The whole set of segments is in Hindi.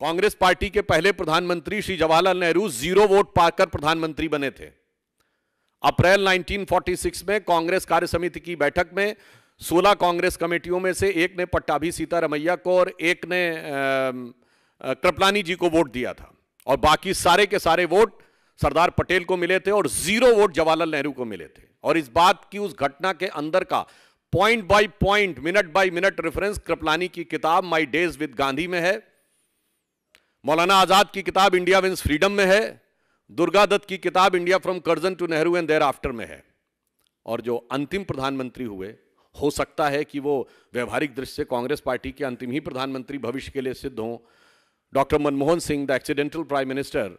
कांग्रेस पार्टी के पहले प्रधानमंत्री श्री जवाहरलाल नेहरू 0 वोट पाकर प्रधानमंत्री बने थे। अप्रैल 1946 में कांग्रेस कार्य समिति की बैठक में 16 कांग्रेस कमेटियों में से एक ने पट्टाभी सीतारमैया को और एक ने कृपलानी जी को वोट दिया था, और बाकी सारे के सारे वोट सरदार पटेल को मिले थे और 0 वोट जवाहरलाल नेहरू को मिले थे। और इस बात की, उस घटना के अंदर का point by point, minute by minute reference Kripalani की किताब माई डेज विद गांधी में है, मौलाना आजाद की किताब इंडिया विंस फ्रीडम में है, दुर्गा दत्त की किताब India from Curzon to Nehru and thereafter में है। और जो अंतिम प्रधानमंत्री हुए, हो सकता है कि वो व्यवहारिक दृष्टि से कांग्रेस पार्टी के अंतिम ही प्रधानमंत्री भविष्य के लिए सिद्ध हों, doctor Manmohan Singh, the accidental prime minister,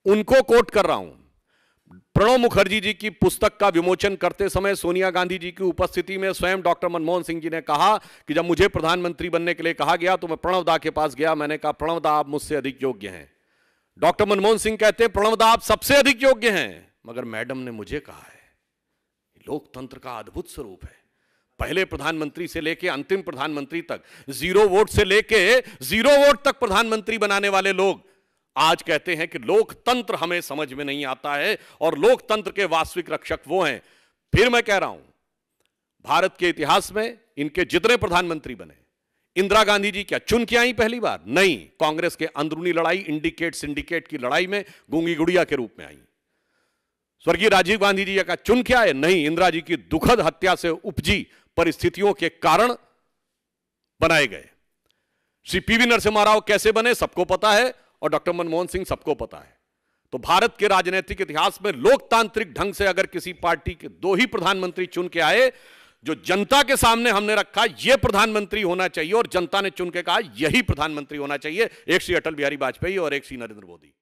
उनको कोट कर रहा हूं। प्रणब मुखर्जी जी की पुस्तक का विमोचन करते समय सोनिया गांधी जी की उपस्थिति में स्वयं डॉक्टर मनमोहन सिंह जी ने कहा कि जब मुझे प्रधानमंत्री बनने के लिए कहा गया तो मैं प्रणब दा के पास गया, मैंने कहा प्रणब दा आप मुझसे अधिक योग्य हैं। डॉक्टर मनमोहन सिंह कहते हैं प्रणब दा आप सबसे अधिक योग्य हैं, मगर मैडम ने मुझे कहा है। लोकतंत्र का अद्भुत स्वरूप है। पहले प्रधानमंत्री से लेकर अंतिम प्रधानमंत्री तक, 0 वोट से लेकर 0 वोट तक प्रधानमंत्री बनाने वाले लोग आज कहते हैं कि लोकतंत्र हमें समझ में नहीं आता है, और लोकतंत्र के वास्तविक रक्षक वो हैं। फिर मैं कह रहा हूं, भारत के इतिहास में इनके जितने प्रधानमंत्री बने, इंदिरा गांधी जी क्या चुन के आई पहली बार? नहीं, कांग्रेस के अंदरूनी लड़ाई, इंडिकेट सिंडिकेट की लड़ाई में गूंगी गुड़िया के रूप में आई। स्वर्गीय राजीव गांधी जी का चुन के आए? नहीं, इंदिरा जी की दुखद हत्या से उपजी परिस्थितियों के कारण बनाए गए। श्री पीवी नरसिम्हा राव कैसे बने सबको पता है, और डॉक्टर मनमोहन सिंह सबको पता है। तो भारत के राजनीतिक इतिहास में लोकतांत्रिक ढंग से अगर किसी पार्टी के 2 ही प्रधानमंत्री चुन के आए, जो जनता के सामने हमने रखा यह प्रधानमंत्री होना चाहिए, और जनता ने चुन के कहा यही प्रधानमंत्री होना चाहिए, एक श्री अटल बिहारी वाजपेयी और एक श्री नरेंद्र मोदी।